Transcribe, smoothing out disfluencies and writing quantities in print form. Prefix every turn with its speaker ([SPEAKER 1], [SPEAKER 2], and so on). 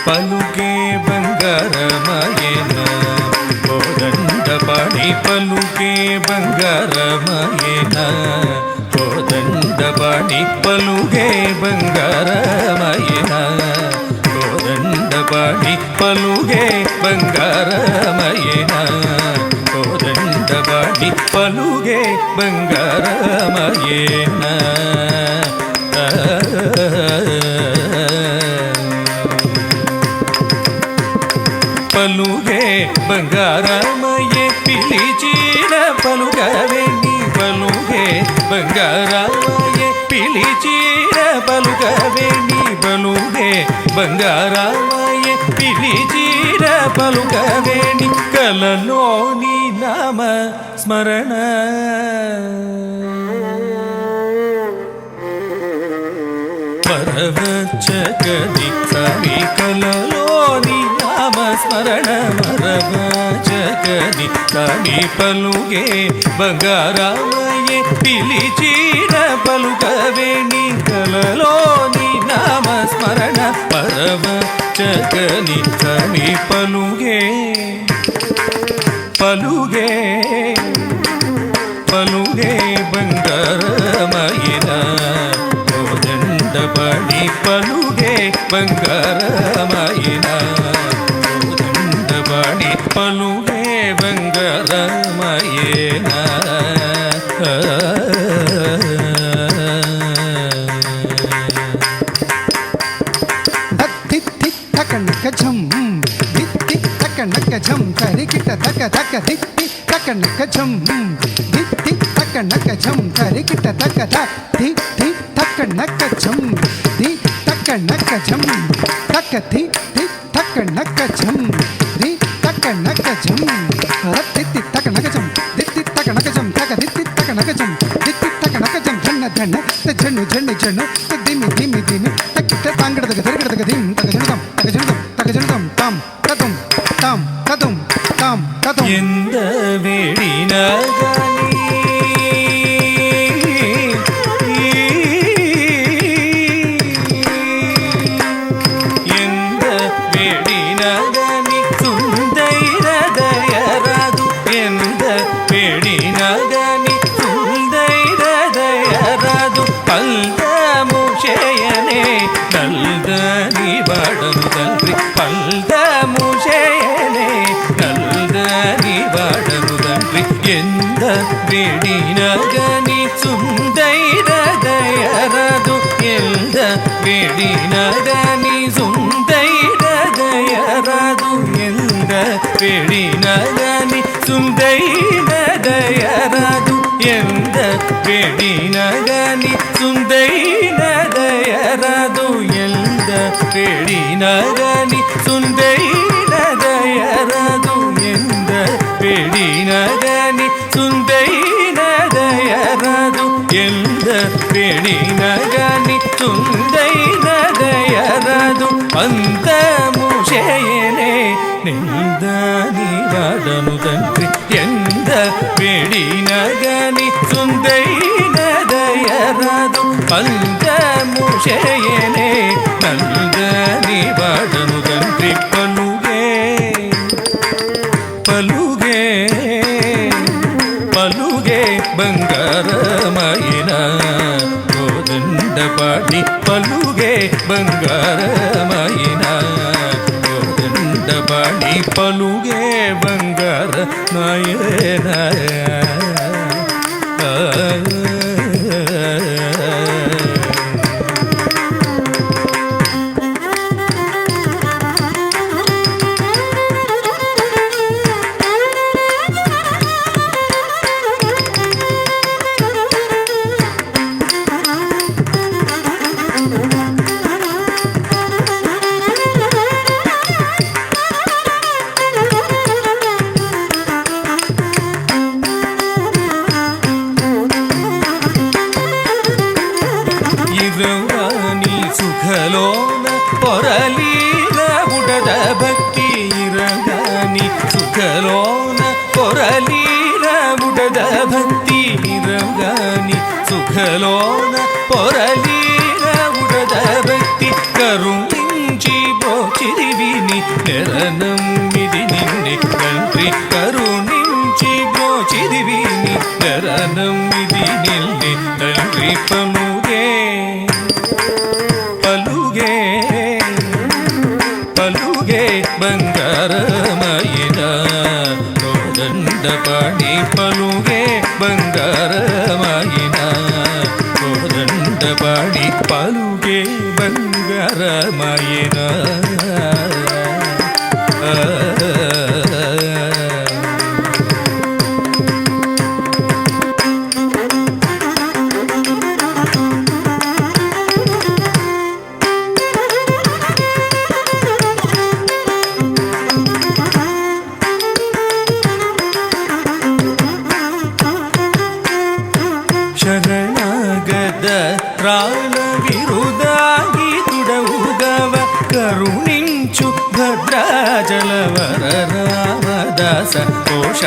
[SPEAKER 1] పలుకే బంగారమయేన కోదండపాణి పలుకే బంగారమయేన కోదండపాణి పలుకే బంగారమయేన కోదండపాణి పలుకే బంగారమయేన కోదండపాణి పలుకే బంగారమయేన పలుగే బంగారమయ్యే పిలిచిన పలుకవేణి పలుగే బంగారమయ్యే పిలిచిన పలుకవేణి పలుగే బంగారమయ్యే పిలిచిన పలుకవేణి కలలోని నామ స్మరణ మరవచ్చకది సవి కలలోని స్మరణ మరవచకది కాని పలుగే బంగారమయ్యే పిలిచిన పలుకవేణి కలలోని నామ స్మరణ మరవచకని కాని పలుగే పలుగే పలుగే బంగారమయ్యన కోదండపాణి పలుగే బంగారమయ్యన పలుగే బంగారమయేన
[SPEAKER 2] తకనకజం దిత్తి తకనకజం తరికిట తక తక దిత్తి తకనకజం దిత్తి తకనకజం తరికిట తక ది ది తకనకజం ది తకనకజం తక ది ది తకనకజం ది తకనకజం రత్తి తకనకజం దిత్తి తకనకజం తక దిత్తి తకనకజం దిత్తి తకనకజం ధన్న ధన్న జన్ను జన్ను జన్ను దిమి దిమి దిమి తక్కిట తాంగడదగ దరగడదగ దిం తగజనదం తగజనదం తగజనదం తాం తదం తాం తదం తాం తదం
[SPEAKER 1] ఎంత వేడినగాని ఎంత వేడినగాని సుందైరదయరాదు ఎంత వేడినగాని సుందైరదయరాదు పల్దముషయనే నల్దని వాడను తండ్రి పల్దముషయనే నల్దని వాడను తండ్రి ఎంత వేడినగాని సుందైరదయరాదు ఎంత వేడినగాని సుందైరదయరాదు ఎంత వేడినగాని సుందైరదయరాదు ఎంత వేడినగాని సుందైరదయరాదు ఎంత వేడినగాని సుందైరదయరాదు ఎంత వేడినగాని సుందైరదయరాదు ఎంత వేడినగాని సుందైరదయరాదు అంతముషయనే నిందని వాడను తండ్రి ఎంత వేడినగాని సుందైరదయరాదు అంతముషయనే నందని వాడను తండ్రి పలుగే పలుగే పలుగే బంగారమయిన కోదండపాణి పలుగే బంగారమయిన కోదండపాణి పలుగే బంగారమయిన సుఖలోన పొరలీన ఉడద భక్తి ఇరగాని సుఖలోన పొరలీన ఉడద భక్తి ఇరగాని సుఖలోన పొరలీన ఉడద భక్తి కరుణించి బ్రోచిరివి నెరనమ్మిది నిన్నే తండ్రి కరుణించి బ్రోచిదివి నెరనమ్మిది నిన్నే తండ్రి పలుగే పలుగే పలుగే బంగారమయిన కోదండపాణి పలుగే బంగారమయిన కోదండపాణి పలుగే బంగారమయిన ಶರಣಾಗದ ಪ್ರಾಣ ವಿರುದಾಗಿ ತುಡವುಗವ ಕರುಣಿಂಚು ಭದ್ರಾಚಲವರ ರಾಮದಾಸ ಕೋಶ